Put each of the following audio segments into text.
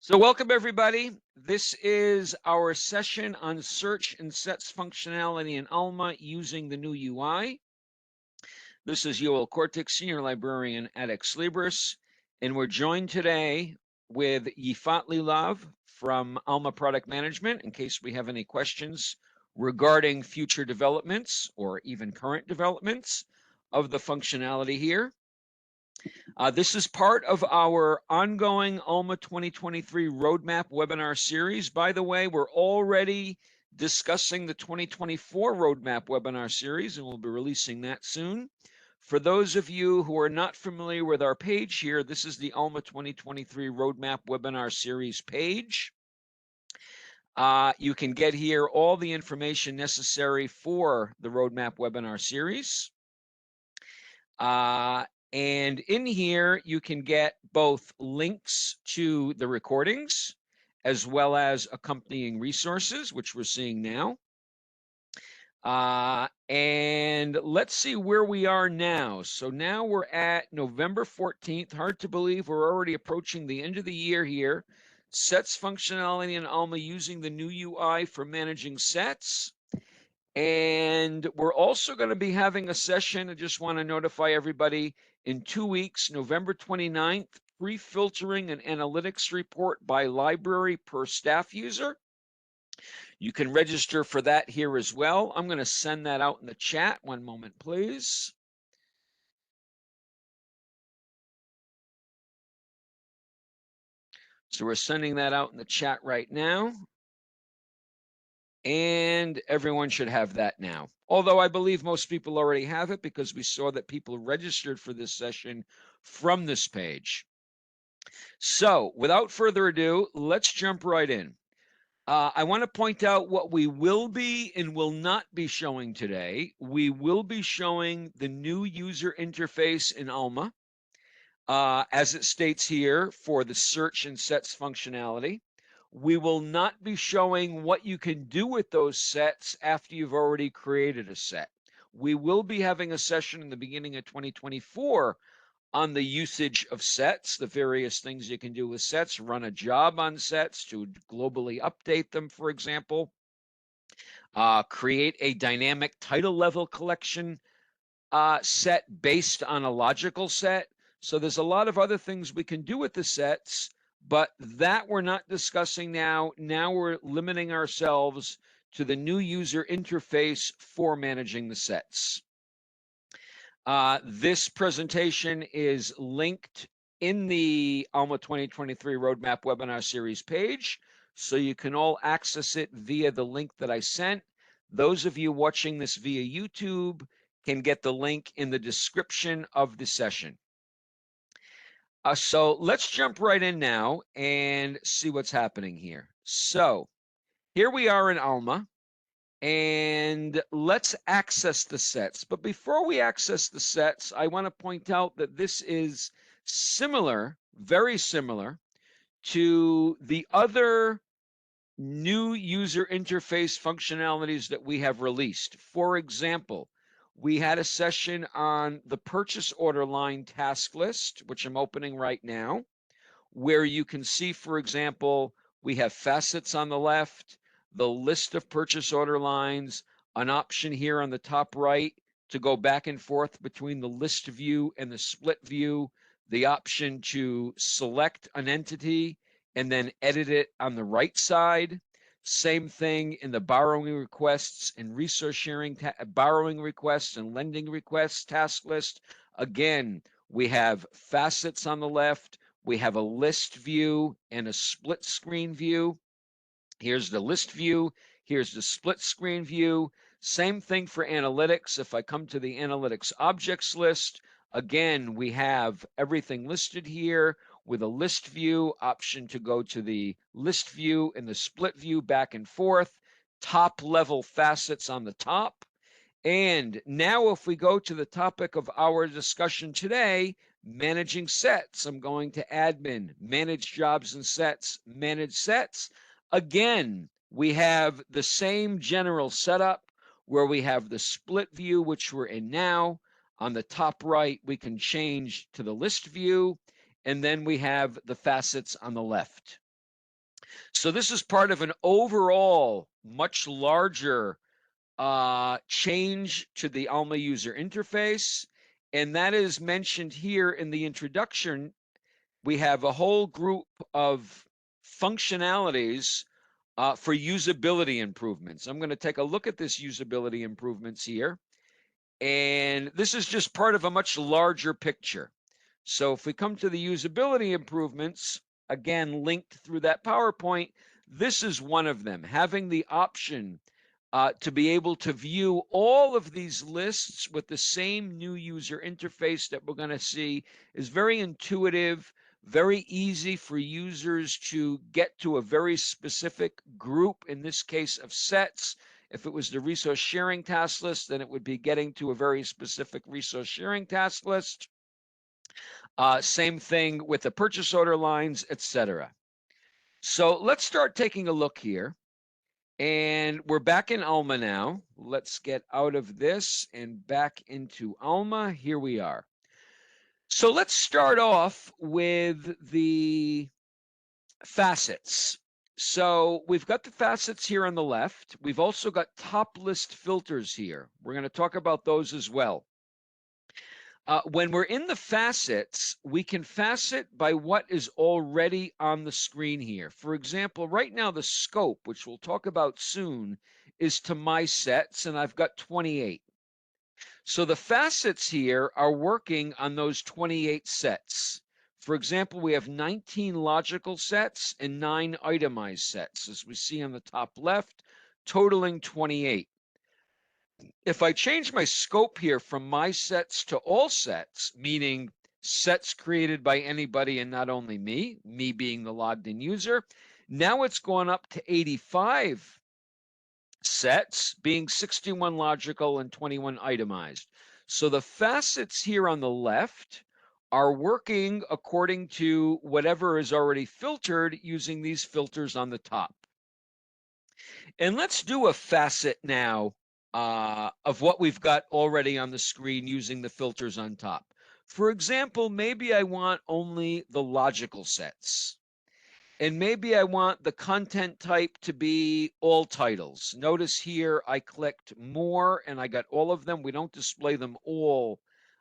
So welcome everybody. This is our session on search and sets functionality in Alma using the new UI. This is Yoel Kortic, Senior Librarian at Ex Libris, and we're joined today with Yifat Lilav from Alma Product Management in case we have any questions regarding future developments or even current developments of the functionality here. This is part of our ongoing Alma 2023 Roadmap webinar series. By the way, we're already discussing the 2024 Roadmap webinar series, and we'll be releasing that soon. For those of you who are not familiar with our page here, this is the Alma 2023 Roadmap webinar series page. You can get here all the information necessary for the Roadmap webinar series. And in here, you can get both links to the recordings as well as accompanying resources, which we're seeing now. And let's see where we are now. So now we're at November 14th. Hard to believe we're already approaching the end of the year here. Sets functionality in Alma using the new UI for managing sets. And we're also going to be having a session. I just want to notify everybody in 2 weeks, November 29th, free filtering and analytics report by library per staff user. You can register for that here as well. I'm going to send that out in the chat. One moment, please. So we're sending that out in the chat right now. And everyone should have that now. Although I believe most people already have it because we saw that people registered for this session from this page. So without further ado, let's jump right in. I want to point out what we will be and will not be showing today. We will be showing the new user interface in Alma, as it states here for the search and sets functionality. We will not be showing what you can do with those sets after you've already created a set. We will be having a session in the beginning of 2024 on the usage of sets, the various things you can do with sets, run a job on sets to globally update them, for example, create a dynamic title level collection set based on a logical set. So there's a lot of other things we can do with the sets, but that we're not discussing now. Now we're limiting ourselves to the new user interface for managing the sets. This presentation is linked in the Alma 2023 Roadmap Webinar Series page, so you can all access it via the link that I sent. Those of you watching this via YouTube can get the link in the description of the session. So let's jump right in now and see what's happening here. So here we are in Alma, and let's access the sets. But before we access the sets, I want to point out that this is similar, very similar, to the other new user interface functionalities that we have released. For example, we had a session on the purchase order line task list, which I'm opening right now, where you can see, for example, we have facets on the left, the list of purchase order lines, an option here on the top right to go back and forth between the list view and the split view, the option to select an entity and then edit it on the right side. Same thing in the borrowing requests and resource sharing, borrowing requests and lending requests task list. Again, we have facets on the left. We have a list view and a split screen view. Here's the list view. Here's the split screen view. Same thing for analytics. If I come to the analytics objects list, again, we have everything listed here with a list view, option to go to the list view and the split view back and forth, top level facets on the top. And now if we go to the topic of our discussion today, managing sets, I'm going to admin, manage jobs and sets, manage sets. Again, we have the same general setup where we have the split view, which we're in now. On the top right, we can change to the list view, and then we have the facets on the left. So this is part of an overall much larger change to the Alma user interface, and that is mentioned here in the introduction. We have a whole group of functionalities for usability improvements. I'm going to take a look at this usability improvements here, and this is just part of a much larger picture. So if we come to the usability improvements, again, linked through that PowerPoint, this is one of them, having the option to be able to view all of these lists with the same new user interface that we're going to see is very intuitive, very easy for users to get to a very specific group, in this case of sets. If it was the resource sharing task list, then it would be getting to a very specific resource sharing task list. Same thing with the purchase order lines, etc. So let's start taking a look here. And we're back in Alma now. Let's get out of this and back into Alma. Here we are. So let's start off with the facets. So we've got the facets here on the left. We've also got top list filters here. We're going to talk about those as well. When we're in the facets, we can facet by what is already on the screen here. For example, right now the scope, which we'll talk about soon, is to my sets, and I've got 28. So the facets here are working on those 28 sets. For example, we have 19 logical sets and 9 itemized sets, as we see on the top left, totaling 28. If I change my scope here from my sets to all sets, meaning sets created by anybody and not only me being the logged in user, now it's gone up to 85 sets, being 61 logical and 21 itemized. So the facets here on the left are working according to whatever is already filtered using these filters on the top. And let's do a facet now of what we've got already on the screen using the filters on top. For example, maybe I want only the logical sets. And maybe I want the content type to be all titles. Notice here I clicked more and I got all of them. We don't display them all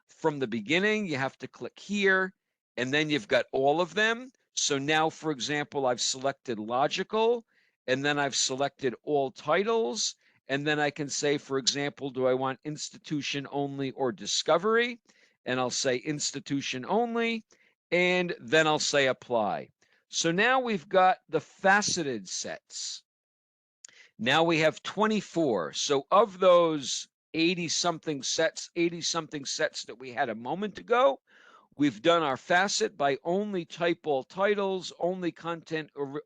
from the beginning. You have to click here and then you've got all of them. So now, for example, I've selected logical and then I've selected all titles. And then I can say, for example, do I want institution only or discovery? And I'll say institution only, and then I'll say apply. So now we've got the faceted sets. Now we have 24. So of those 80-something sets that we had a moment ago, we've done our facet by only type all titles, only content or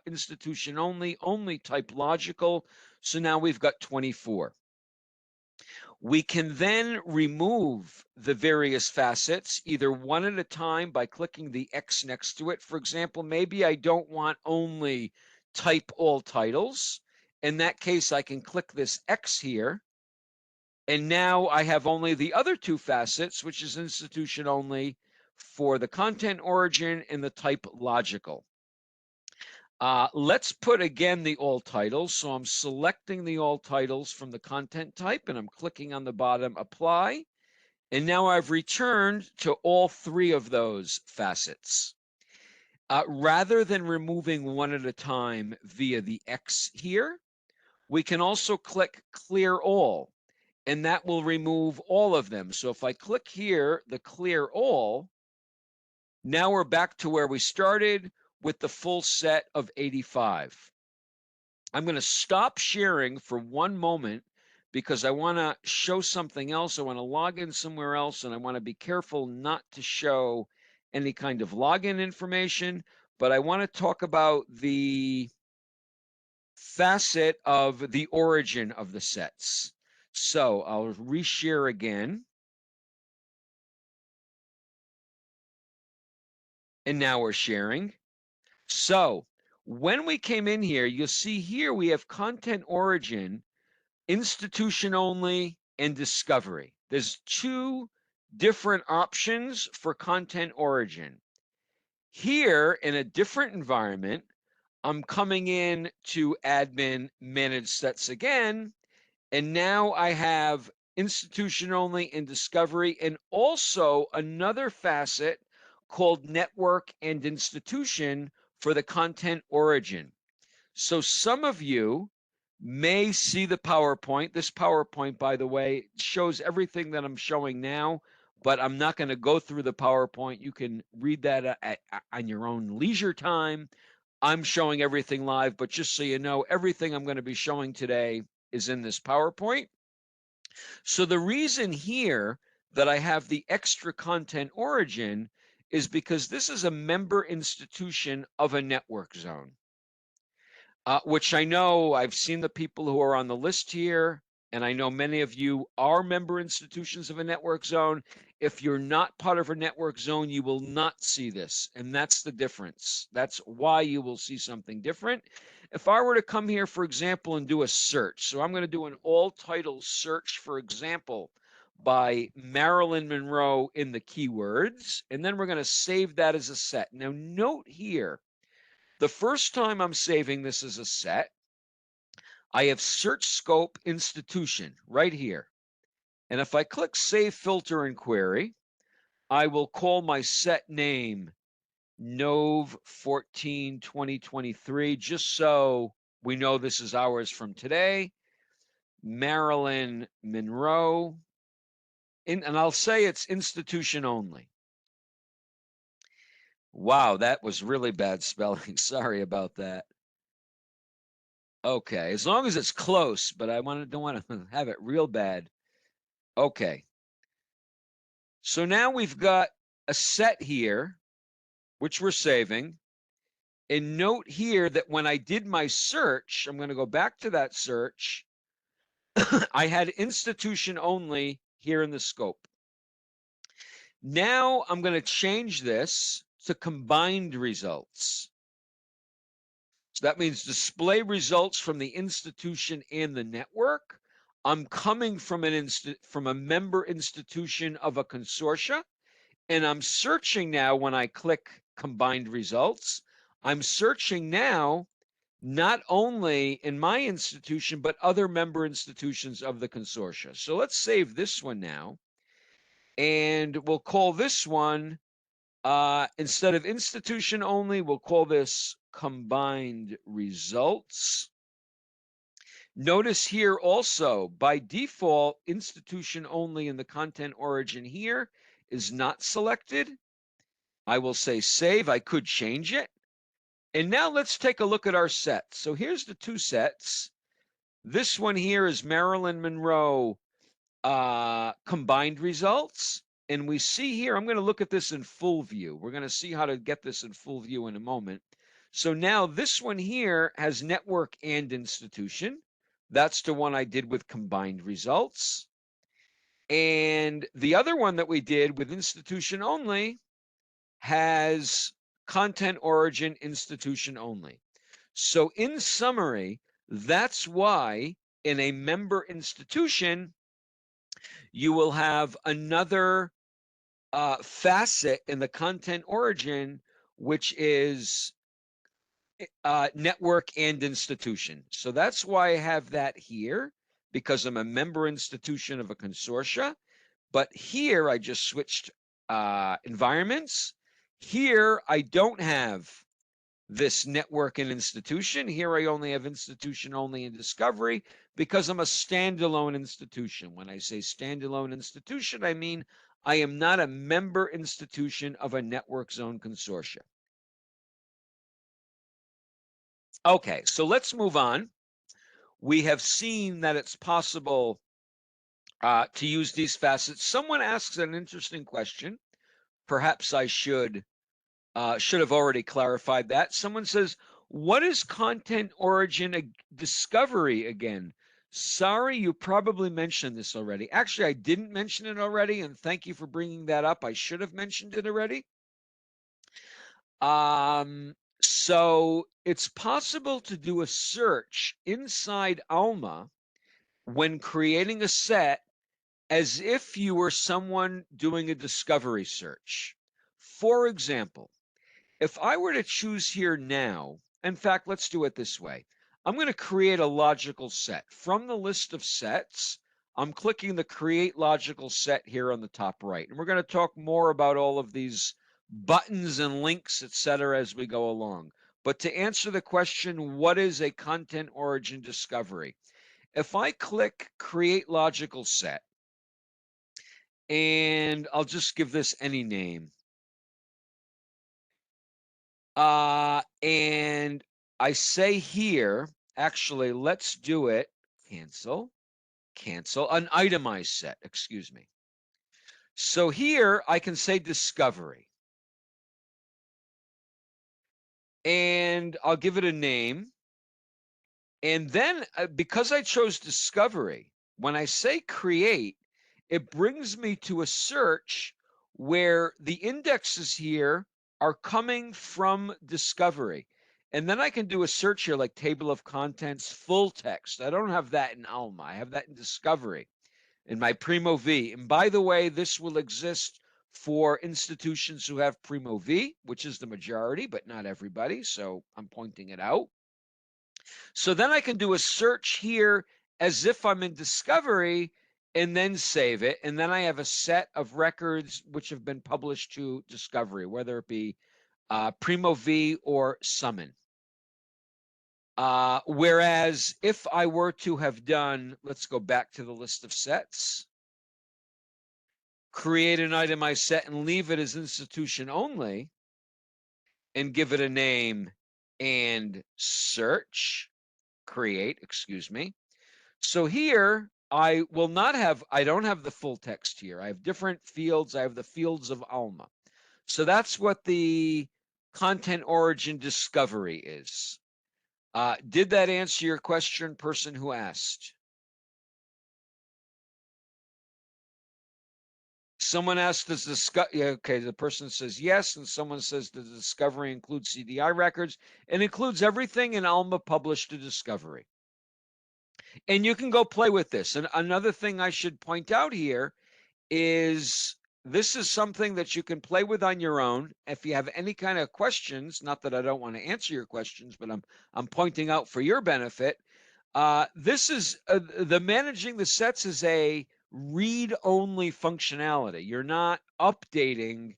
institution only type logical. So now we've got 24. We can then remove the various facets, either one at a time by clicking the X next to it. For example, maybe I don't want only type all titles. In that case, I can click this X here. And now I have only the other two facets, which is institution only for the content origin and the type logical. Let's put again the all titles. So I'm selecting the all titles from the content type and I'm clicking on the bottom apply. And now I've returned to all three of those facets. Rather than removing one at a time via the X here, we can also click clear all and that will remove all of them. So if I click here, the clear all, now we're back to where we started with the full set of 85. I'm going to stop sharing for one moment because I want to show something else. I want to log in somewhere else and I want to be careful not to show any kind of login information, but I want to talk about the facet of the origin of the sets. So I'll reshare again. And now we're sharing. So when we came in here, you'll see here we have content origin, institution only, and discovery. There's two different options for content origin. Here in a different environment, I'm coming in to admin manage sets again, and now I have institution only and discovery, and also another facet called network and institution for the content origin. So some of you may see the PowerPoint. This PowerPoint, by the way, shows everything that I'm showing now, but I'm not going to go through the PowerPoint. You can read that on your own leisure time. I'm showing everything live, but just so you know, everything I'm going to be showing today is in this PowerPoint. So the reason here that I have the extra content origin is because this is a member institution of a network zone. Which I know I've seen the people who are on the list here, and I know many of you are member institutions of a network zone. If you're not part of a network zone, you will not see this, and that's the difference. That's why you will see something different. If I were to come here, for example, and do a search, so I'm going to do an all title search, for example, by Marilyn Monroe in the keywords, and then we're going to save that as a set. Now, note here, the first time I'm saving this as a set, I have search scope institution right here. And if I click save filter and query, I will call my set name Nov 14 2023, just so we know this is ours from today. Marilyn Monroe. And I'll say it's institution only. Wow, that was really bad spelling. Sorry about that. Okay, as long as it's close, but I don't want to have it real bad. Okay. So now we've got a set here, which we're saving. And note here that when I did my search, I'm going to go back to that search. I had institution only here in the scope. Now I'm going to change this to combined results. So that means display results from the institution and the network. I'm coming from a member institution of a consortia, and I'm searching now when I click combined results. I'm searching now not only in my institution, but other member institutions of the consortia. So let's save this one now, and we'll call this one, instead of institution only, we'll call this combined results. Notice here also, by default, institution only in the content origin here is not selected. I will say save. I could change it. And now let's take a look at our sets. So here's the two sets. This one here is Marilyn Monroe combined results. And we see here, I'm going to look at this in full view. We're going to see how to get this in full view in a moment. So now this one here has network and institution. That's the one I did with combined results. And the other one that we did with institution only has content origin institution only. So in summary, that's why in a member institution, you will have another facet in the content origin, which is network and institution. So that's why I have that here, because I'm a member institution of a consortia. But here I just switched environments. Here I don't have this network and institution. Here I only have institution only in discovery because I'm a standalone institution. When I say standalone institution, I mean I am not a member institution of a network zone consortia. Okay, so let's move on. We have seen that it's possible to use these facets. Someone asks an interesting question. Perhaps I should have already clarified that. Someone says, what is content origin discovery again? Sorry, you probably mentioned this already. Actually, I didn't mention it already, and thank you for bringing that up. I should have mentioned it already. So it's possible to do a search inside Alma when creating a set as if you were someone doing a discovery search. For example, if I were to choose here now In fact, let's do it this way. I'm going to create a logical set. From the list of sets, I'm clicking the Create Logical Set here on the top right. And we're going to talk more about all of these buttons and links, etc., as we go along. But to answer the question, what is a content origin discovery? If I click Create Logical Set, and I'll just give this any name, and I say here, actually, let's do it, cancel, an itemized set, excuse me. So here I can say discovery. And I'll give it a name. And then because I chose discovery, when I say create, it brings me to a search where the indexes here are coming from discovery. And then I can do a search here like table of contents, full text. I don't have that in Alma. I have that in discovery in my Primo V. And by the way, this will exist for institutions who have Primo V, which is the majority, but not everybody. So I'm pointing it out. So then I can do a search here as if I'm in discovery and then save it. And then I have a set of records which have been published to discovery, whether it be Primo V or Summon. Whereas if I were to have done, let's go back to the list of sets, create an itemized set and leave it as institution only and give it a name and search, create, excuse me. So here I will not have, I don't have the full text here. I have different fields. I have the fields of Alma. So that's what the content origin discovery is. Did that answer your question, person who asked? Someone asked, does okay, the person says yes, and someone says, does the discovery include CDI records? It includes everything in Alma published to discovery. And you can go play with this. And another thing I should point out here is this is something that you can play with on your own. If you have any kind of questions, not that I don't want to answer your questions, but I'm pointing out for your benefit. This is the managing the sets is a read-only functionality. You're not updating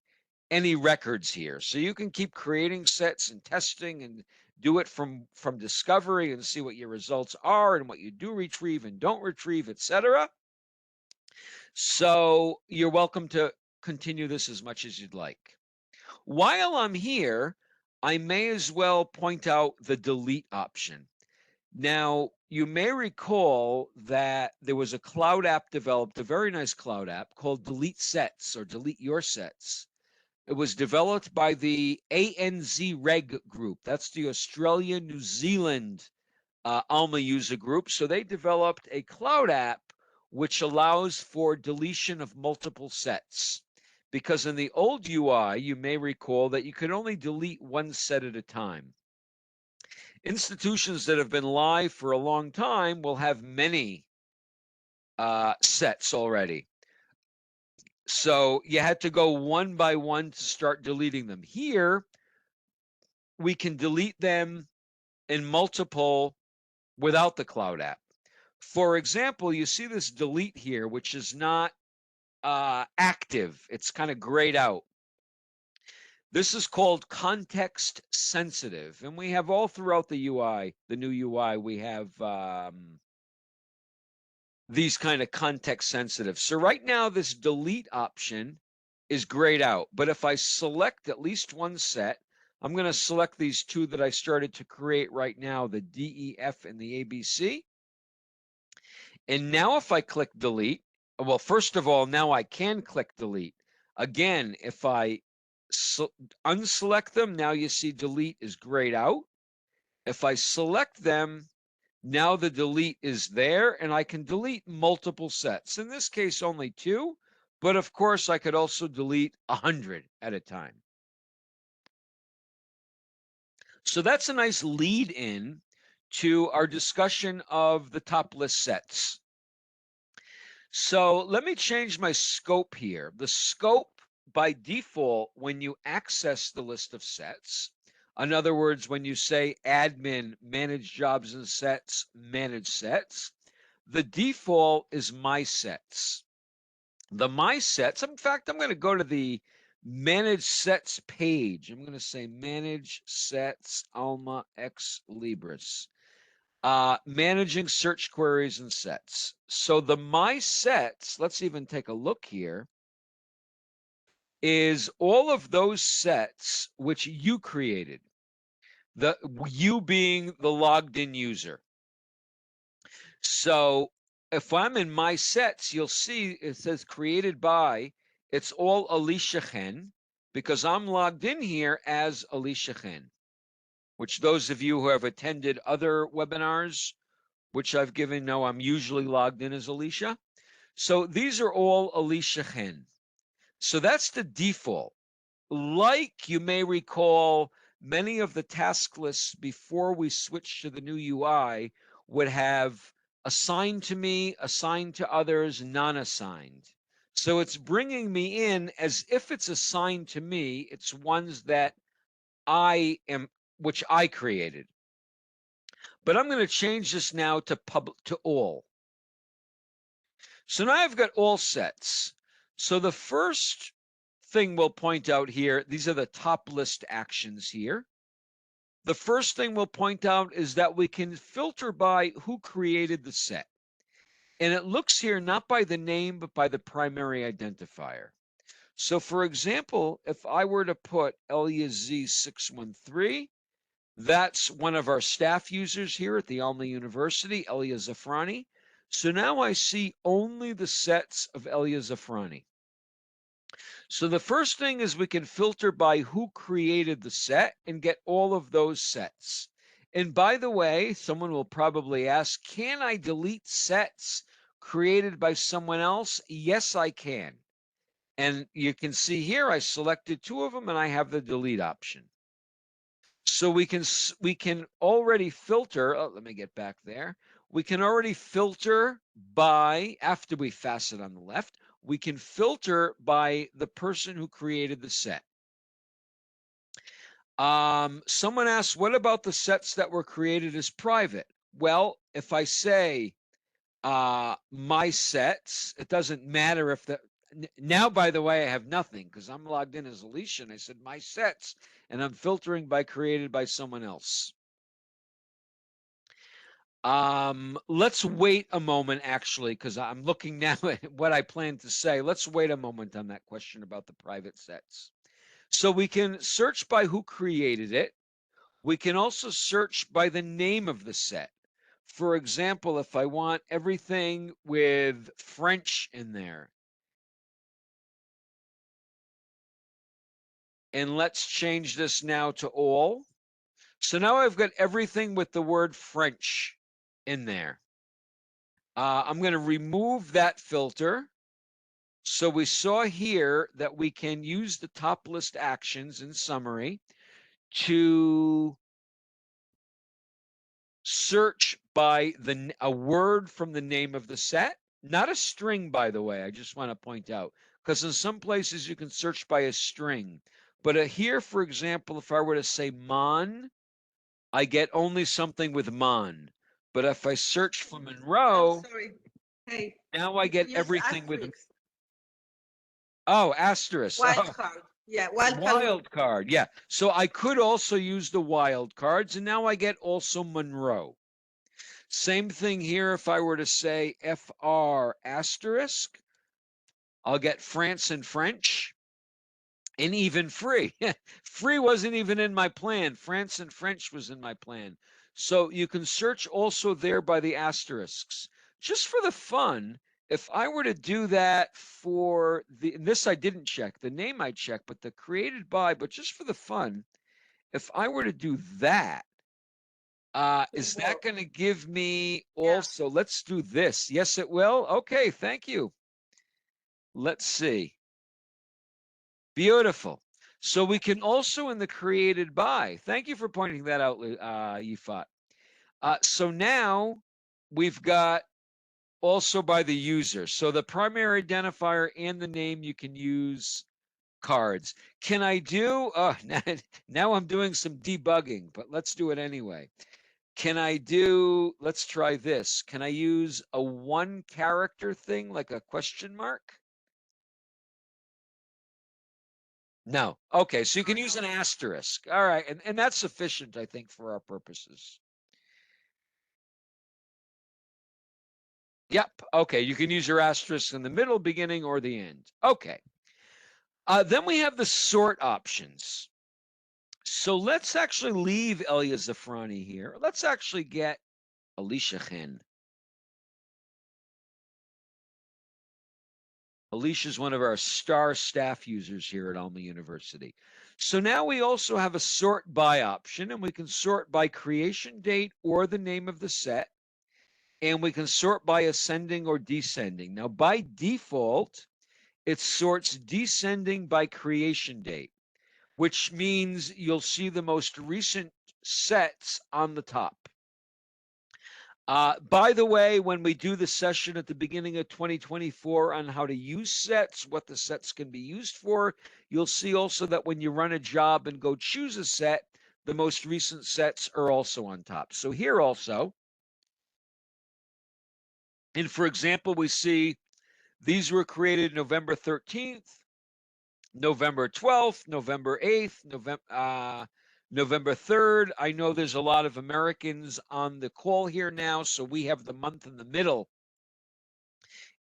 any records here, so you can keep creating sets and testing and do it from discovery and see what your results are and what you do retrieve and don't retrieve, etc. So you're welcome to continue this as much as you'd like. While I'm here, I may as well point out the delete option. Now, you may recall that there was a cloud app developed, a very nice cloud app called Delete Sets or Delete Your Sets. It was developed by the ANZ Reg group. That's the Australia, New Zealand Alma user group. So they developed a cloud app which allows for deletion of multiple sets. Because in the old UI, you may recall that you could only delete one set at a time. Institutions that have been live for a long time will have many sets already. So you had to go one by one to start deleting them. Here, we can delete them in multiple without the cloud app. For example, you see this delete here, which is not active. It's kind of grayed out. This is called context sensitive. And we have all throughout the UI, the new UI, we have these kind of context sensitive. So right now, this delete option is grayed out. But if I select at least one set, I'm going to select these two that I started to create right now, the D, E, F, and the ABC. And now if I click delete, well, first of all, now I can click delete. Again, if I unselect them, now you see delete is grayed out. If I select them, now the delete is there and I can delete multiple sets. In this case, only 2, but of course I could also delete 100 at a time. So that's a nice lead in to our discussion of the top list sets. So let me change my scope here. The scope by default, when you access the list of sets, In other words, when you say admin, manage jobs and sets, manage sets, the default is my sets. The my sets, in fact, I'm going to go to the manage sets page. I'm going to say manage sets Alma X Libris. Managing search queries and sets. So the my sets, let's even take a look here, is all of those sets which you created. You being the logged in user. So if I'm in my sets, you'll see it says created by, it's all Alicia Chen, because I'm logged in here as Alicia Chen, which those of you who have attended other webinars, which I've given, know I'm usually logged in as Alicia. So these are all Alicia Chen. So that's the default. Like you may recall, many of the task lists before we switched to the new UI would have assigned to me, assigned to others, non-assigned. So it's bringing me in as if it's assigned to me. It's ones that which I created. But I'm going to change this now to all. So now I've got all sets. So the first thing we'll point out here, these are the top list actions here. The first thing we'll point out is that we can filter by who created the set. And it looks here not by the name, but by the primary identifier. So for example, if I were to put EliaZ613, that's one of our staff users here at the Alma University, Elia Zafrani. So now I see only the sets of Elia Zafrani. So the first thing is we can filter by who created the set and get all of those sets. And by the way, someone will probably ask, can I delete sets created by someone else? Yes, I can. And you can see here, I selected 2 of them and I have the delete option. So we can already filter, let me get back there. We can already filter by, after we facet on the left, we can filter by the person who created the set. Someone asked, what about the sets that were created as private? Well, if I say my sets, it doesn't matter if now, by the way, I have nothing because I'm logged in as Alicia and I said my sets and I'm filtering by created by someone else. Let's wait a moment actually, because I'm looking now at what I plan to say. Let's wait a moment on that question about the private sets. So we can search by who created it. We can also search by the name of the set. For example, if I want everything with French in there, and let's change this now to all. So now I've got everything with the word French in there. I'm going to remove that filter. So we saw here that we can use the top list actions in summary to search by a word from the name of the set, not a string, by the way. I just want to point out, because in some places you can search by a string. But here, for example, if I were to say Mon, I get only something with Mon. But if I search for Monroe, hey, now I get everything with. Asterisk. Wild card. Yeah, wild card. Yeah. So I could also use the wild cards, and now I get also Monroe. Same thing here. If I were to say FR asterisk, I'll get France and French, and even free. Free wasn't even in my plan. France and French was in my plan. So you can search also there by the asterisks. Just for the fun, if I were to do that for this I didn't check, the name I checked, but the created by, but just for the fun, if I were to do that, is that going to give me also, let's do this. Yes, it will. Okay, thank you. Let's see. Beautiful. So we can also in the created by, thank you for pointing that out, Yifat. So now we've got also by the user. So the primary identifier and the name you can use cards. Can I do, now I'm doing some debugging, but let's do it anyway. Can I do, let's try this. Can I use a one character thing like a question mark? No. Okay, so you can use an asterisk. All right, and that's sufficient, I think, for our purposes. Yep. Okay, you can use your asterisk in the middle, beginning, or the end. Okay. Then we have the sort options. So let's actually leave Elia Zafrani here. Let's actually get Alicia Chen. Alicia is one of our star staff users here at Alma University. So now we also have a sort by option, and we can sort by creation date or the name of the set, and we can sort by ascending or descending. Now, by default, it sorts descending by creation date, which means you'll see the most recent sets on the top. By the way, when we do the session at the beginning of 2024 on how to use sets, what the sets can be used for, you'll see also that when you run a job and go choose a set, the most recent sets are also on top. So here also, and for example, we see these were created November 13th, November 12th, November 8th, November 3rd. I know there's a lot of Americans on the call here now, so we have the month in the middle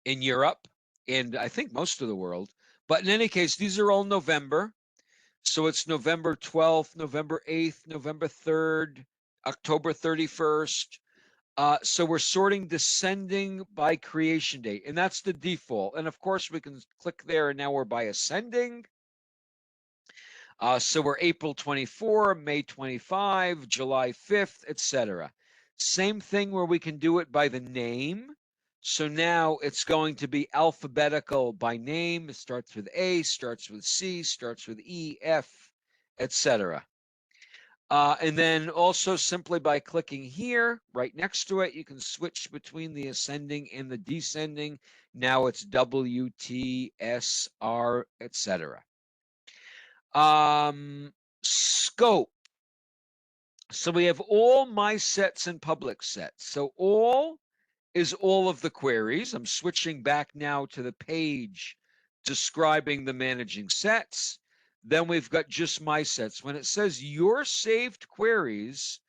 in Europe and I think most of the world. But in any case, these are all November. So it's November 12th, November 8th, November 3rd, October 31st. So we're sorting descending by creation date, and that's the default. And of course, we can click there, and now we're by ascending. So we're April 24, May 25, July 5th, etc. Same thing where we can do it by the name. So now it's going to be alphabetical by name. It starts with A, starts with C, starts with E, F, etc. And then also simply by clicking here, right next to it, you can switch between the ascending and the descending. Now it's W, T, S, R, etc. Scope. So we have all my sets and public sets. So all is all of the queries. I'm switching back now to the page describing the managing sets. Then we've got just my sets. When it says your saved queries,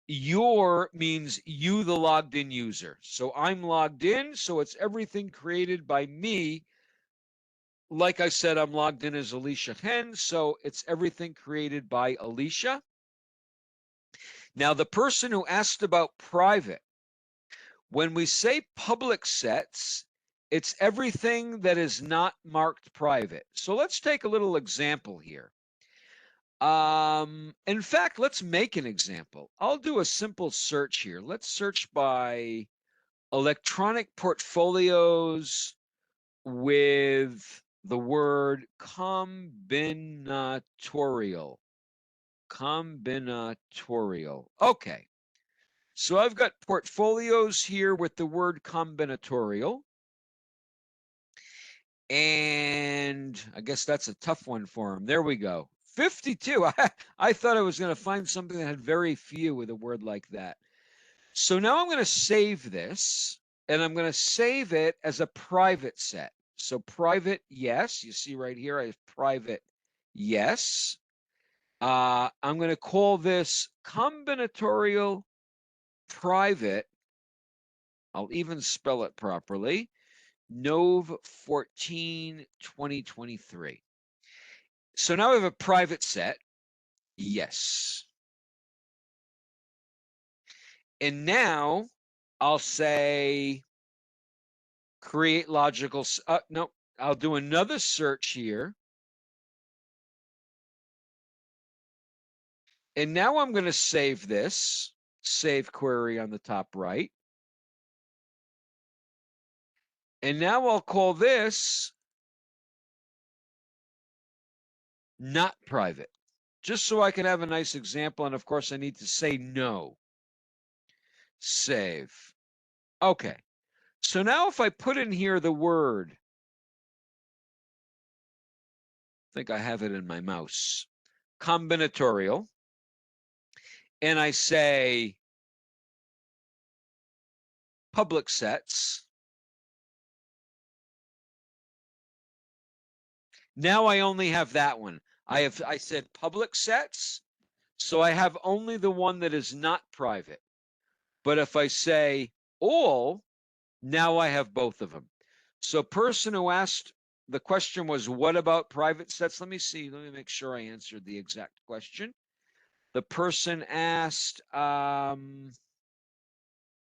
your means you, the logged in user. So I'm logged in, so it's everything created by me. Like I said, I'm logged in as Alicia Hen, so it's everything created by Alicia. Now, the person who asked about private, when we say public sets, it's everything that is not marked private. So let's take a little example here. In fact, let's make an example. I'll do a simple search here. Let's search by electronic portfolios with the word combinatorial. Combinatorial. Okay. So I've got portfolios here with the word combinatorial. And I guess that's a tough one for him. There we go. 52. I thought I was going to find something that had very few with a word like that. So now I'm going to save this, and I'm going to save it as a private set. So private, yes. You see right here, I have private, yes. I'm going to call this combinatorial private. I'll even spell it properly. Nov 14, 2023. So now I have a private set. Yes. And now I'll say create logical. No, I'll do another search here. And now I'm going to save this, save query on the top right. And now I'll call this not private, just so I can have a nice example. And of course, I need to say no. Save. Okay. So now if I put in here the word think I have it in my mouse. Combinatorial. And I say public sets. Now I only have that one. I said public sets, so I have only the one that is not private. But if I say all, now I have both of them. So person who asked the question was, what about private sets? Let me see. Let me make sure I answered the exact question. The person asked,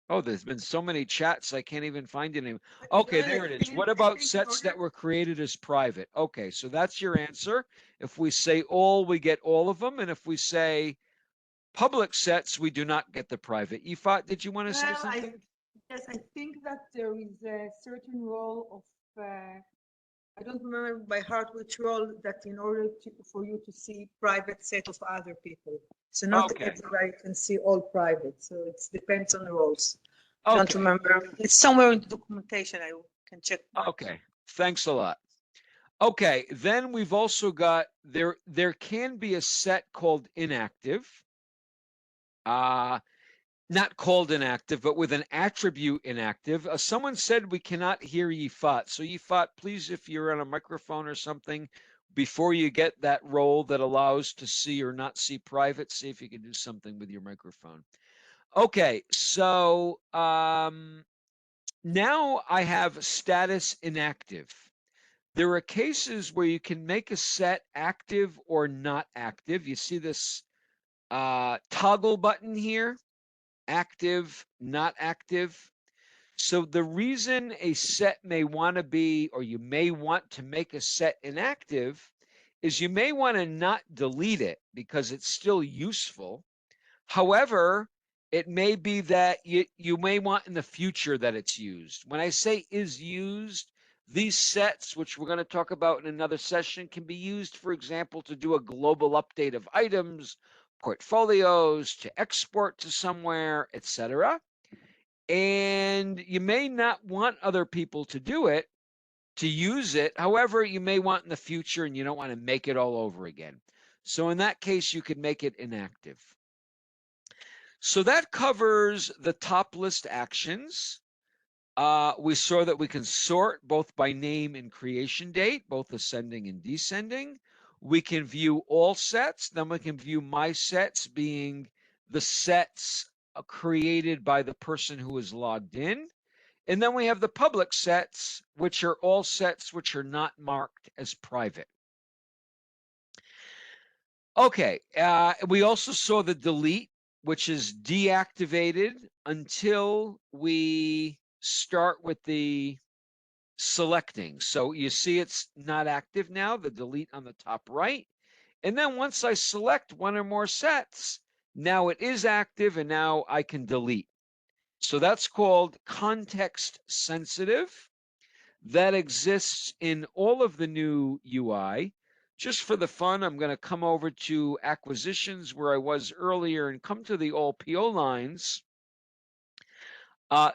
oh, there's been so many chats, I can't even find it. Okay, there it is. What about sets that were created as private? Okay, so that's your answer. If we say all, we get all of them. And if we say public sets, we do not get the private. Ifat, did you want to say something? Yes, I think that there is a certain role of, I don't remember by heart which role, that in order for you to see private set of other people. So not everybody can see all private. So it depends on the roles. I don't remember. It's somewhere in the documentation. I can check. Okay, thanks a lot. Okay, then we've also got, there can be a set called inactive. Not called inactive, but with an attribute inactive. Someone said we cannot hear Yifat. So Yifat, please, if you're on a microphone or something, before you get that role that allows to see or not see private, see if you can do something with your microphone. Okay, so now I have status inactive. There are cases where you can make a set active or not active. You see this toggle button here, active, not active. So the reason a set may want to be, or you may want to make a set inactive, is you may want to not delete it because it's still useful. However, it may be that you may want in the future that it's used. When I say is used, these sets, which we're going to talk about in another session, can be used, for example, to do a global update of items, portfolios, to export to somewhere, etc. And you may not want other people to do it, to use it. However, you may want in the future and you don't want to make it all over again. So in that case, you could make it inactive. So that covers the top list actions. We saw that we can sort both by name and creation date, both ascending and descending. We can view all sets. Then we can view my sets, being the sets created by the person who is logged in. And then we have the public sets, which are all sets which are not marked as private. Okay, we also saw the delete, which is deactivated until we start with the selecting. So you see it's not active now, the delete on the top right. And then once I select one or more sets, now it is active and now I can delete. So that's called context sensitive. That exists in all of the new UI. Just for the fun, I'm going to come over to acquisitions where I was earlier and come to the all PO lines.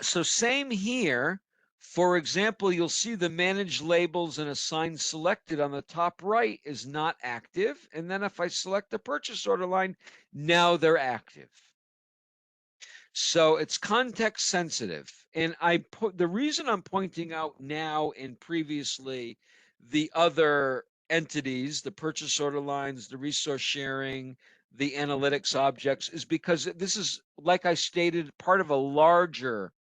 So same here. For example, you'll see the manage labels and assign selected on the top right is not active. And then if I select the purchase order line, now they're active. So it's context sensitive. And the reason I'm pointing out now and previously the other entities, the purchase order lines, the resource sharing, the analytics objects, is because this is, like I stated, part of a larger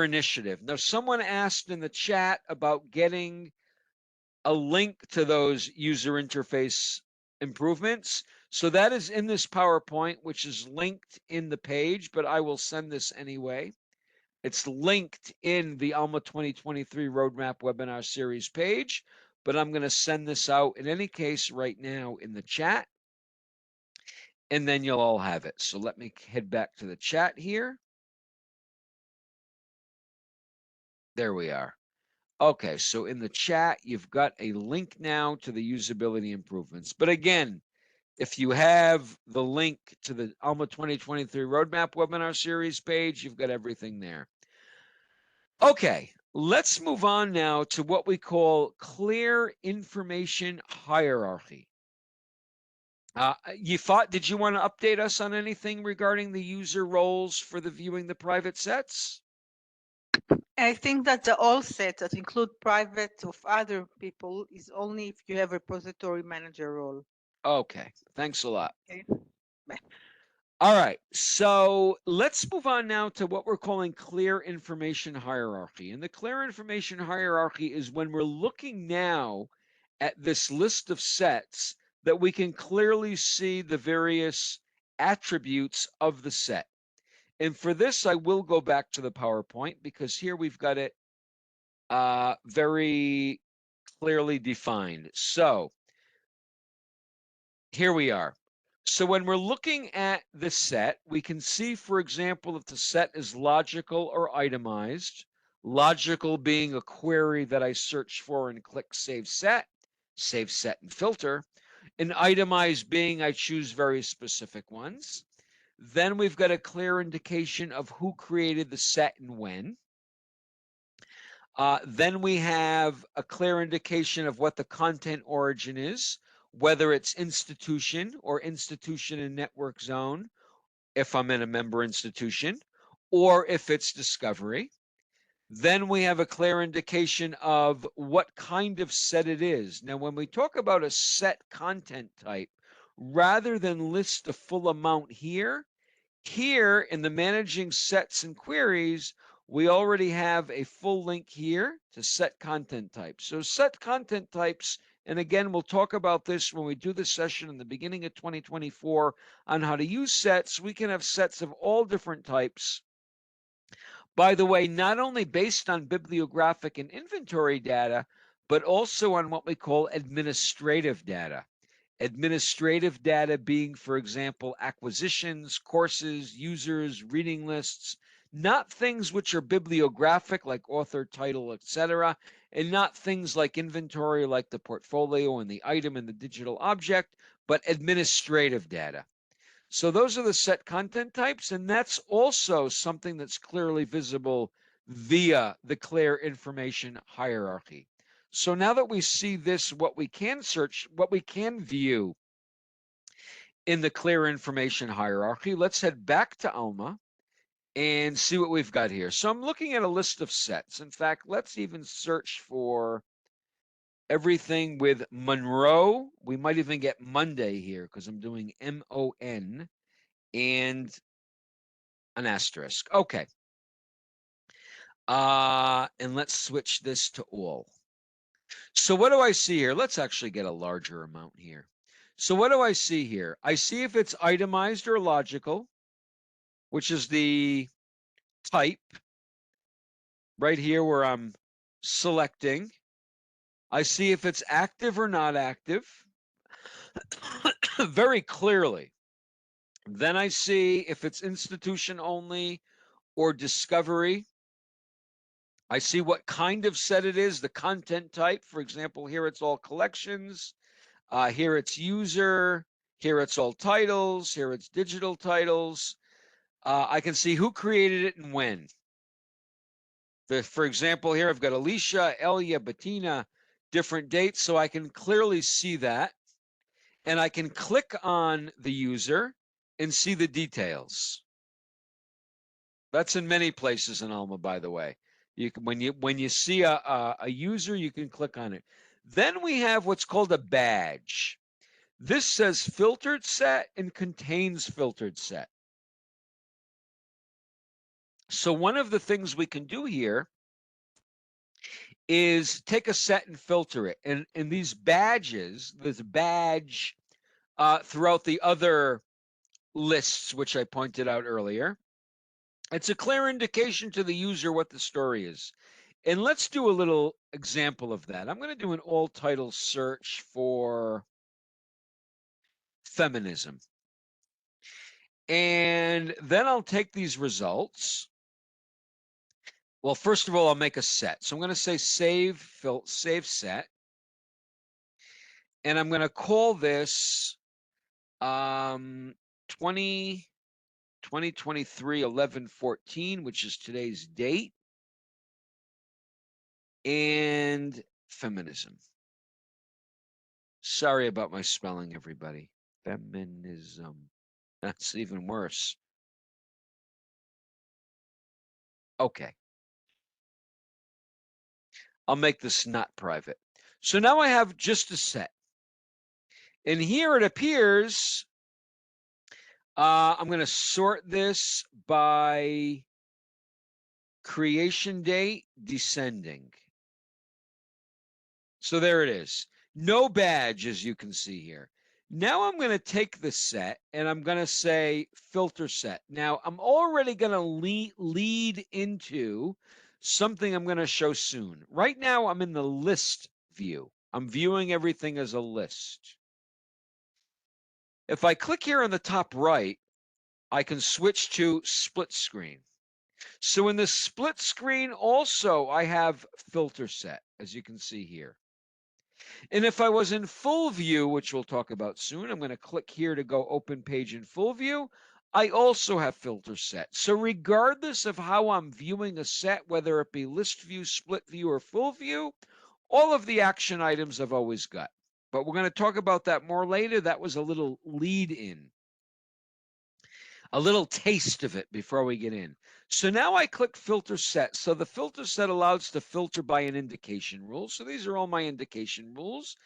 initiative. Now, someone asked in the chat about getting a link to those user interface improvements. So that is in this PowerPoint, which is linked in the page, but I will send this anyway. It's linked in the Alma 2023 Roadmap Webinar Series page, but I'm going to send this out in any case right now in the chat, and then you'll all have it. So let me head back to the chat here. There we are. Okay, so in the chat, you've got a link now to the usability improvements. But again, if you have the link to the Alma 2023 Roadmap Webinar Series page, you've got everything there. Okay, Let's move on now to what we call clear information hierarchy. Yifat, did you want to update us on anything regarding the user roles for the viewing the private sets? I think that the all set that include private of other people is only if you have repository manager role. Okay, thanks a lot. Okay. All right, so let's move on now to what we're calling clear information hierarchy. And the clear information hierarchy is when we're looking now at this list of sets that we can clearly see the various attributes of the set. And for this, I will go back to the PowerPoint because here we've got it very clearly defined. So here we are. So when we're looking at the set, we can see, for example, if the set is logical or itemized, logical being a query that I search for and click save set and filter, and itemized being I choose very specific ones. Then we've got a clear indication of who created the set and when. Then we have a clear indication of what the content origin is, whether it's institution or institution and network zone, if I'm in a member institution, or if it's discovery. Then we have a clear indication of what kind of set it is. Now, when we talk about a set content type, rather than list the full amount here in the managing sets and queries, we already have a full link here to set content types. So set content types, and again, we'll talk about this when we do the session in the beginning of 2024 on how to use sets. We can have sets of all different types. By the way, not only based on bibliographic and inventory data, but also on what we call administrative data. Administrative data being, for example, acquisitions, courses, users, reading lists, not things which are bibliographic like author, title, etc., and not things like inventory like the portfolio and the item and the digital object, but administrative data. So those are the set content types, and that's also something that's clearly visible via the clear information hierarchy. So now that we see this, what we can search, what we can view in the clear information hierarchy, let's head back to Alma and see what we've got here. So I'm looking at a list of sets. In fact, let's even search for everything with Monroe. We might even get Monday here because I'm doing MON and an asterisk. Okay. And let's switch this to all. So what do I see here? Let's actually get a larger amount here. So what do I see here? I see if it's itemized or logical, which is the type right here where I'm selecting. I see if it's active or not active very clearly. Then I see if it's institution only or discovery. I see what kind of set it is, the content type. For example, here it's all collections. Here it's user. Here it's all titles. Here it's digital titles. I can see who created it and when. For example, here I've got Alicia, Elia, Bettina, different dates, so I can clearly see that. And I can click on the user and see the details. That's in many places in Alma, by the way. You can, when you see a user, you can click on it. Then we have what's called a badge. This says filtered set and contains filtered set. So one of the things we can do here is take a set and filter it. And these badges, there's a badge throughout the other lists, which I pointed out earlier. It's a clear indication to the user what the story is. And let's do a little example of that. I'm going to do an all title search for feminism. And then I'll take these results. Well, first of all, I'll make a set. So I'm going to say save set. And I'm going to call this 2023 11/14, which is today's date. and feminism. Sorry about my spelling, everybody. Feminism. That's even worse. Okay. I'll make this not private. So now I have just a set. And here it appears, I'm going to sort this by creation date descending. So there it is. No badge, as you can see here. Now I'm going to take the set and I'm going to say filter set. Now I'm already going to lead into something I'm going to show soon. Right now I'm in the list view. I'm viewing everything as a list. If I click here on the top right, I can switch to split screen. So in the split screen also I have filter set, as you can see here. And if I was in full view, which we'll talk about soon, I'm going to click here to go open page in full view. I also have filter set. So regardless of how I'm viewing a set, whether it be list view, split view, or full view, all of the action items I've always got. But we're going to talk about that more later. That was a little lead in, a little taste of it before we get in. So now I click filter set. So the filter set allows to filter by an indication rule. So these are all my indication rules.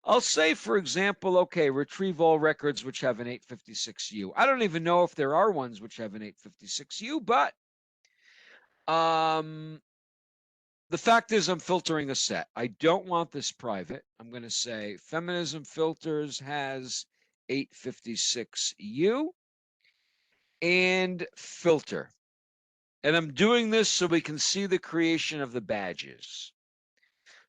I'll say, for example, okay, retrieve all records which have an 856U. I don't even know if there are ones which have an 856U, but the fact is I'm filtering a set. I don't want this private. I'm going to say feminism filters has 856U and filter. And I'm doing this so we can see the creation of the badges.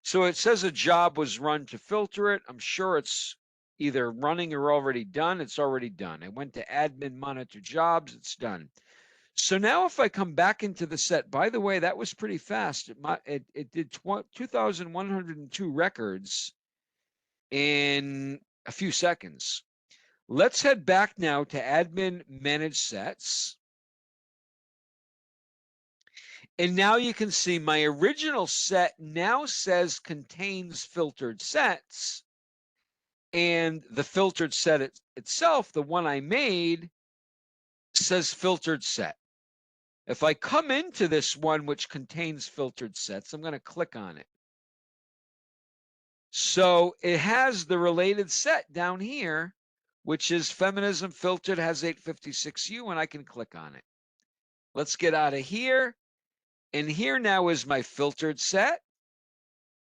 So it says a job was run to filter it. I'm sure it's either running or already done. It's already done. I went to admin monitor jobs. It's done. So now if I come back into the set, by the way, that was pretty fast. It did 2,102 records in a few seconds. Let's head back now to admin manage sets. And now you can see my original set now says contains filtered sets. And the filtered set itself, the one I made, says filtered set. If I come into this one, which contains filtered sets, I'm going to click on it. So it has the related set down here, which is feminism filtered has 856U, and I can click on it. Let's get out of here. And here now is my filtered set.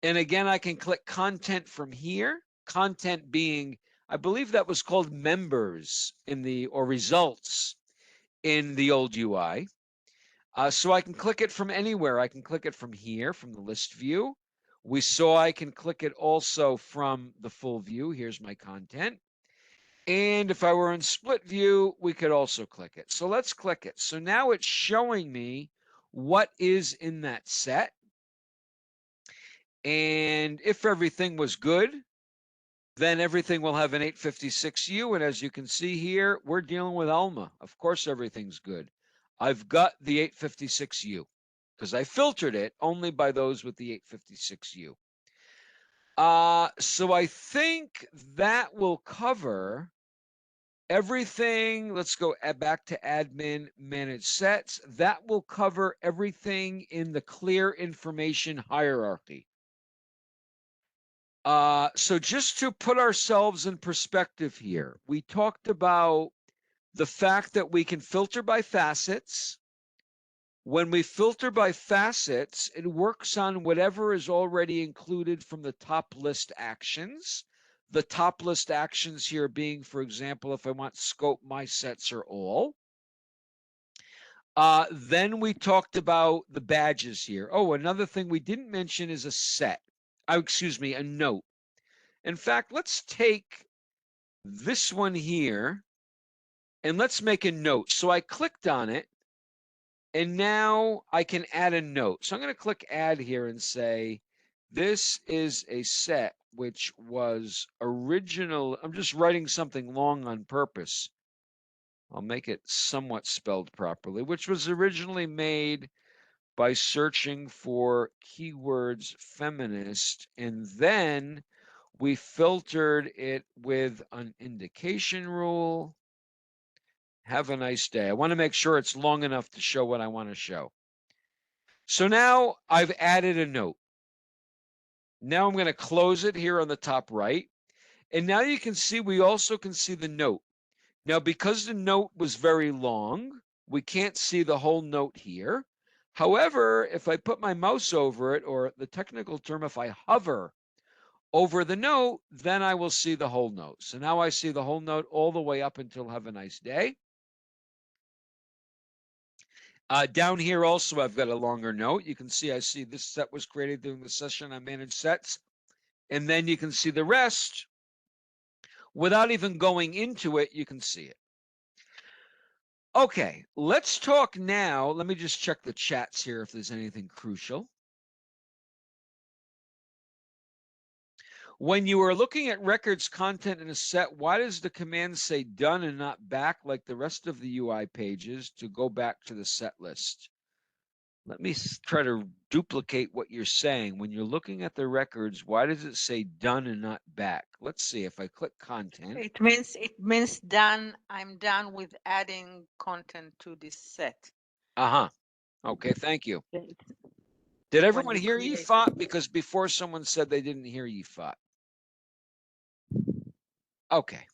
And again, I can click content from here. Content being, I believe that was called members in the, or results in the old UI. So I can click it from anywhere. I can click it from here, from the list view. We saw I can click it also from the full view. Here's my content. And if I were in split view, we could also click it. So let's click it. So now it's showing me what is in that set. And if everything was good, then everything will have an 856U. And as you can see here, we're dealing with Alma. Of course, everything's good. I've got the 856U because I filtered it only by those with the 856U. So I think that will cover everything. Let's go back to admin manage sets. That will cover everything in the clear information hierarchy. So just to put ourselves in perspective here, we talked about the fact that we can filter by facets. When we filter by facets, it works on whatever is already included from the top list actions. The top list actions here being, for example, if I want scope, my sets are all. Then we talked about the badges here. Oh, another thing we didn't mention is a set. Oh, excuse me, a note. In fact, let's take this one here and let's make a note. So I clicked on it and now I can add a note. So I'm going to click add here and say, this is a set which was original. I'm just writing something long on purpose. I'll make it somewhat spelled properly, which was originally made by searching for keywords feminist, and then we filtered it with an indication rule. Have a nice day. I want to make sure it's long enough to show what I want to show. So now I've added a note. Now I'm going to close it here on the top right. And now you can see, we also can see the note. Now, because the note was very long, we can't see the whole note here. However, if I put my mouse over it, or the technical term, if I hover over the note, then I will see the whole note. So now I see the whole note all the way up until have a nice day. Down here also, I've got a longer note. You can see, I see this set was created during the session on managed sets. And then you can see the rest. Without even going into it, you can see it. Okay, let's talk now. Let me just check the chats here if there's anything crucial. When you are looking at records content in a set, why does the command say done and not back like the rest of the UI pages to go back to the set list? Let me try to duplicate what you're saying. When you're looking at the records, why does it say done and not back? Let's see if I click content. It means done. I'm done with adding content to this set. Uh-huh. Okay, thank you. Did everyone hear EFOT? Because before someone said they didn't hear EFOT. Okay.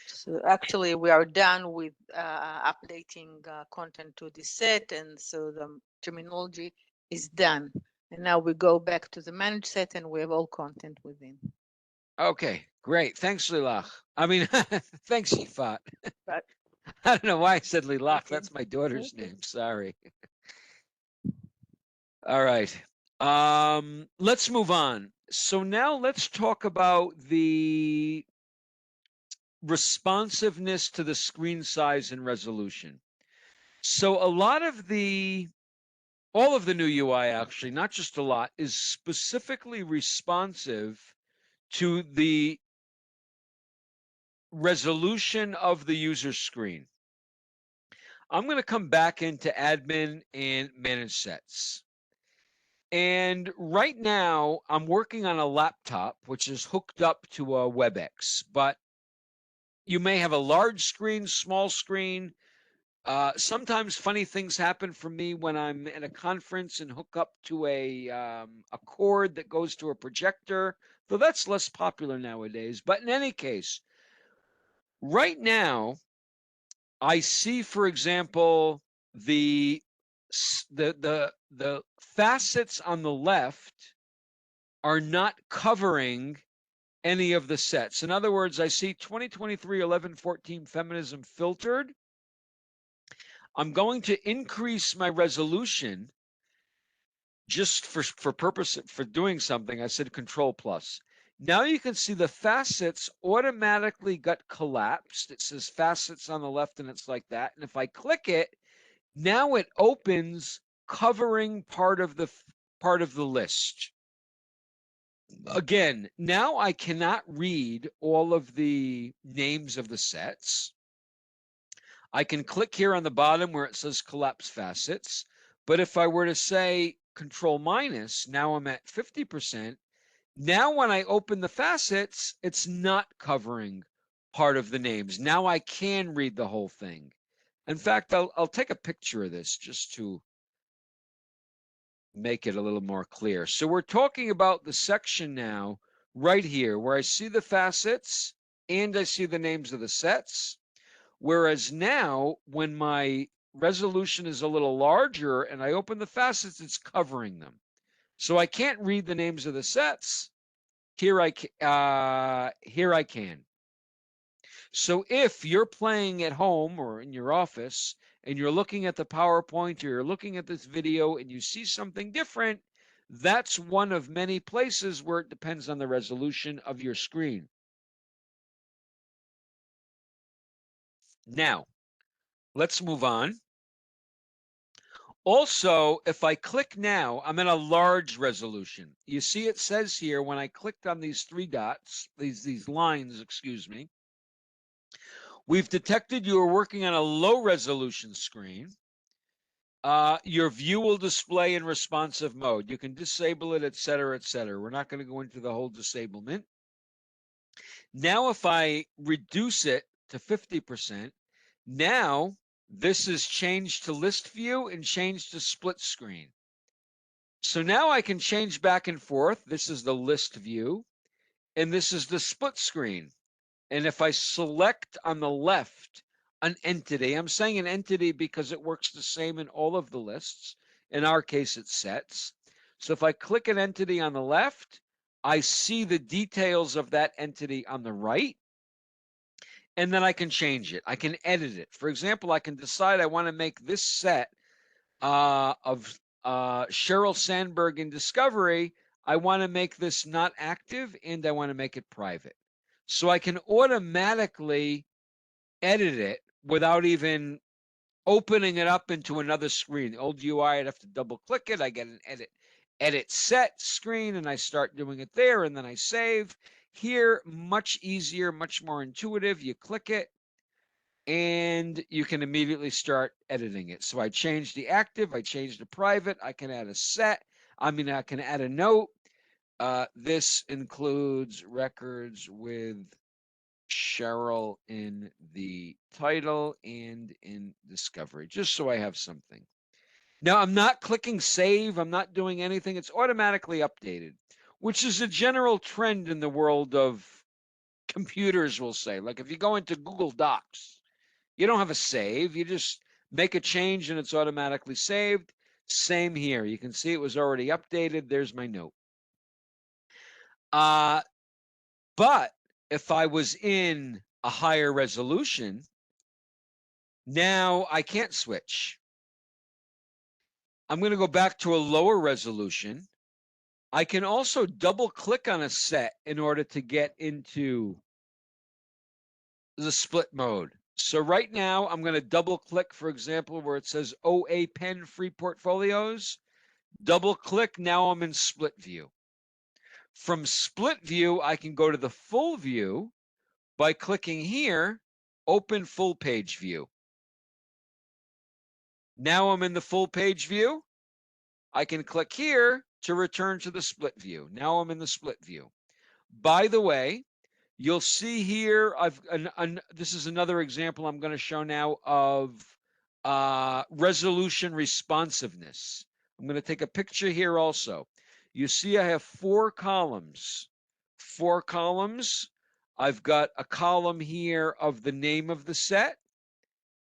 So actually, we are done with updating content to the set, and so the terminology is done. And now we go back to the managed set, and we have all content within. Okay, great. Thanks, Lilach. I mean, thanks, EFOT. I don't know why I said Lilach. That's my daughter's name. Sorry. All right. Let's move on. So now let's talk about the responsiveness to the screen size and resolution. So all of the new UI, actually, not just a lot, is specifically responsive to the resolution of the user screen. I'm going to come back into admin and manage sets. And right now I'm working on a laptop, which is hooked up to a WebEx, but you may have a large screen, small screen. Sometimes funny things happen for me when I'm at a conference and hook up to a cord that goes to a projector, though that's less popular nowadays. But in any case, right now, I see, for example, the facets on the left are not covering any of the sets. In other words, I see 2023 11 14 feminism filtered. I'm going to increase my resolution just for purpose for doing something. I said Control plus. Now you can see the facets automatically got collapsed. It says facets on the left and it's like that. And if I click it, now it opens covering part of the list. Again, now I cannot read all of the names of the sets. I can click here on the bottom where it says collapse facets. But if I were to say Control minus, now I'm at 50%. Now when I open the facets, it's not covering part of the names. Now I can read the whole thing. In fact, I'll take a picture of this just to make it a little more clear. So we're talking about the section now right here where I see the facets and I see the names of the sets. Whereas now when my resolution is a little larger and I open the facets, it's covering them. So I can't read the names of the sets. Here I can. So if you're playing at home or in your office and you're looking at the PowerPoint or you're looking at this video and you see something different, that's one of many places where it depends on the resolution of your screen. Now, let's move on. Also, if I click now, I'm in a large resolution. You see it says here when I clicked on these three dots, these lines, excuse me, we've detected you are working on a low resolution screen. Your view will display in responsive mode. You can disable it, etc., etc. We're not going to go into the whole disablement. Now, if I reduce it to 50%, now this is changed to list view and changed to split screen. So now I can change back and forth. This is the list view, and this is the split screen. And if I select on the left an entity, I'm saying an entity because it works the same in all of the lists. In our case, it's sets. So if I click an entity on the left, I see the details of that entity on the right, and then I can change it. I can edit it. For example, I can decide I want to make this set of Sheryl Sandberg in Discovery. I want to make this not active, and I want to make it private. So I can automatically edit it without even opening it up into another screen. The old UI, I'd have to double click it. I get an edit set screen, and I start doing it there, and then I save. Here, much easier, much more intuitive. You click it, and you can immediately start editing it. So I changed the active, I changed the private, I can add a set. I can add a note. This includes records with Sheryl in the title and in Discovery, just so I have something. Now, I'm not clicking save. I'm not doing anything. It's automatically updated, which is a general trend in the world of computers, we'll say. Like if you go into Google Docs, you don't have a save. You just make a change and it's automatically saved. Same here. You can see it was already updated. There's my note. But if I was in a higher resolution, now I can't switch. I'm going to go back to a lower resolution. I can also double click on a set in order to get into the split mode. So right now I'm going to double click, for example, where it says OA Pen Free Portfolios. Double click, now I'm in split view. From split view, I can go to the full view by clicking here, open full page view. Now I'm in the full page view. I can click here to return to the split view. Now I'm in the split view. By the way, you'll see here, this is another example I'm going to show now of resolution responsiveness. I'm going to take a picture here also. You see I have 4 columns. 4 columns. I've got a column here of the name of the set.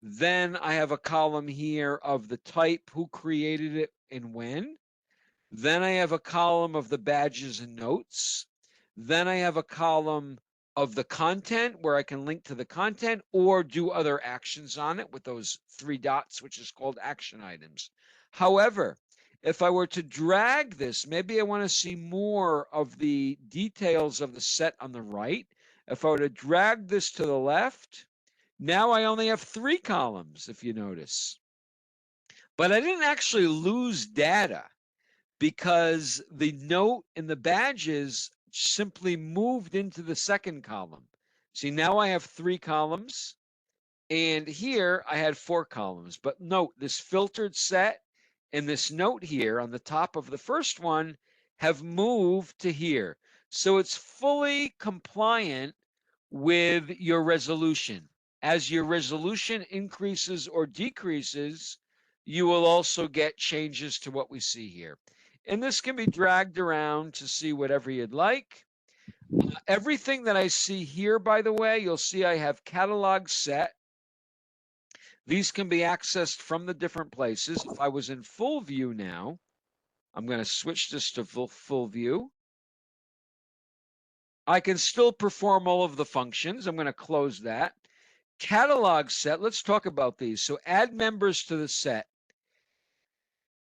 Then I have a column here of the type, who created it, and when. Then I have a column of the badges and notes. Then I have a column of the content where I can link to the content or do other actions on it with those 3 dots, which is called action items. However, if I were to drag this, maybe I want to see more of the details of the set on the right. If I were to drag this to the left, now I only have 3 columns, if you notice. But I didn't actually lose data because the note and the badges simply moved into the second column. See, now I have 3 columns, and here I had 4 columns. But note, this filtered set and this note here on the top of the first one have moved to here. So it's fully compliant with your resolution. As your resolution increases or decreases, you will also get changes to what we see here. And this can be dragged around to see whatever you'd like. Everything that I see here, by the way, you'll see I have catalog set. These can be accessed from the different places. If I was in full view now, I'm going to switch this to full view. I can still perform all of the functions. I'm going to close that. Catalog set, let's talk about these. So add members to the set.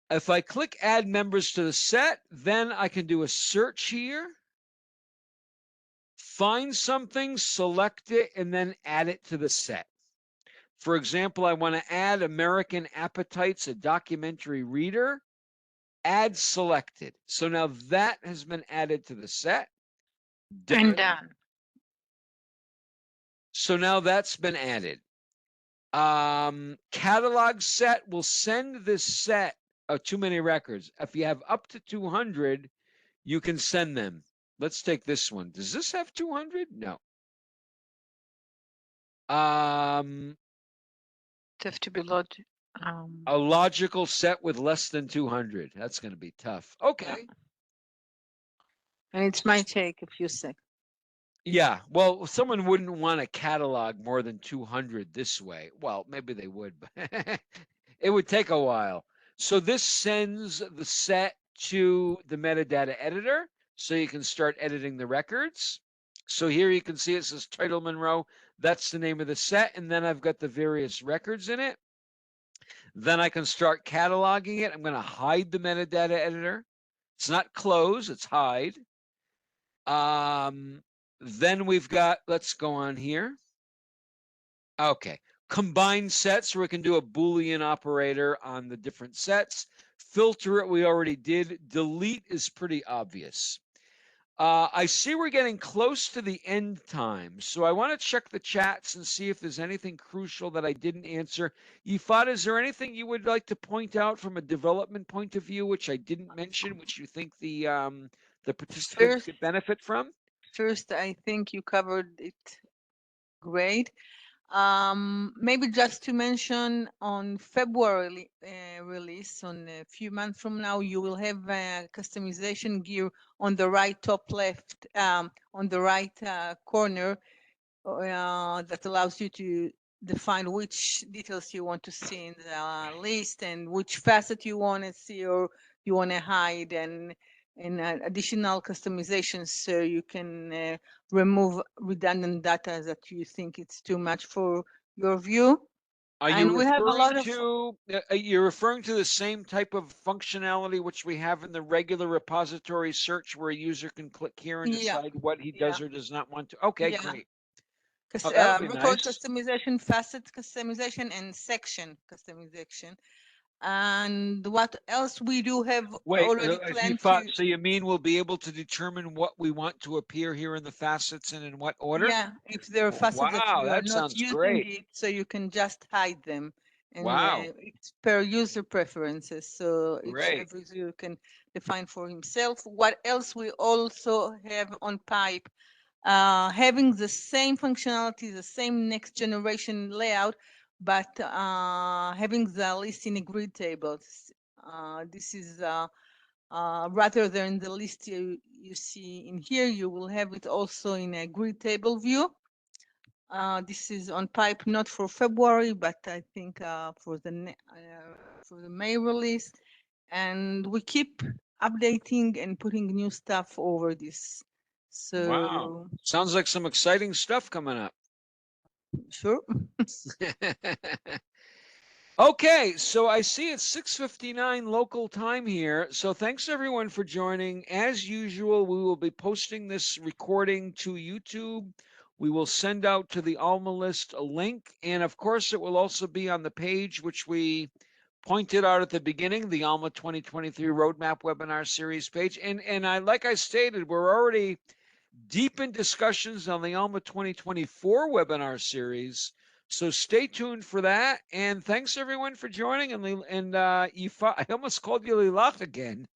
If I click add members to the set, then I can do a search here, find something, select it, and then add it to the set. For example, I want to add American Appetites, a documentary reader, add selected. So now that has been added to the set. And done. So now that's been added. Catalog set will send this set of too many records. If you have up to 200, you can send them. Let's take this one. Does this have 200? No. Um, It have to be log. a logical set with less than 200. That's going to be tough. Yeah. Okay. And it might take a few seconds. Yeah. Well, someone wouldn't want to catalog more than 200 this way. Well, maybe they would, but it would take a while. So this sends the set to the metadata editor so you can start editing the records. So here you can see it says title Monroe. That's the name of the set. And then I've got the various records in it. Then I can start cataloging it. I'm going to hide the metadata editor. It's not close, it's hide. Then we've got, let's go on here. Okay, combined sets where we can do a Boolean operator on the different sets. Filter it, we already did. Delete is pretty obvious. I see we're getting close to the end time, so I want to check the chats and see if there's anything crucial that I didn't answer. Yifat, is there anything you would like to point out from a development point of view, which I didn't mention, which you think the participants could benefit from? First, I think you covered it great. Maybe just to mention on February release, on a few months from now, you will have customization gear on the right top left, on the right corner, that allows you to define which details you want to see in the list and which facet you want to see or you want to hide, and additional customizations so you can remove redundant data that you think it's too much for your view. Are And you we have a lot you're referring to the same type of functionality which we have in the regular repository search where a user can click here and Yeah, decide what he yeah, does or does not want to? Okay, yeah. great. Oh, that'll be Record nice. customization, facet customization, and section customization. And what else we do have Wait, already if you planned thought, to, so you mean we'll be able to determine what we want to appear here in the facets and in what order? yeah, if there are facets that Wow, you are that not sounds using great. it, so you can just hide them. And Wow, it's per user preferences. So each great. every user can define for himself. What else we also have on pipe, having the same functionality, the same next generation layout, but having the list in a grid table. This is rather than the list you see in here, you will have it also in a grid table view. This is on pipe not for February, but I think for the May release. And we keep updating and putting new stuff over this. Wow. So Sounds like some exciting stuff coming up. sure. Okay, so I see it's 6:59 local time here. So thanks everyone for joining. As usual, we will be posting this recording to YouTube. We will send out to the Alma list a link, and of course, it will also be on the page which we pointed out at the beginning, the Alma 2023 Roadmap Webinar Series page. And like I stated, we're already deep in discussions on the Alma 2024 webinar series. So stay tuned for that. And thanks everyone for joining. And Yifat, I almost called you Lilach again.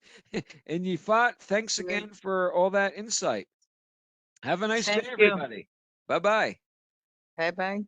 And Yifat, thanks Great. again for all that insight. Have a nice day, Thank you. everybody. Bye bye. Bye bye.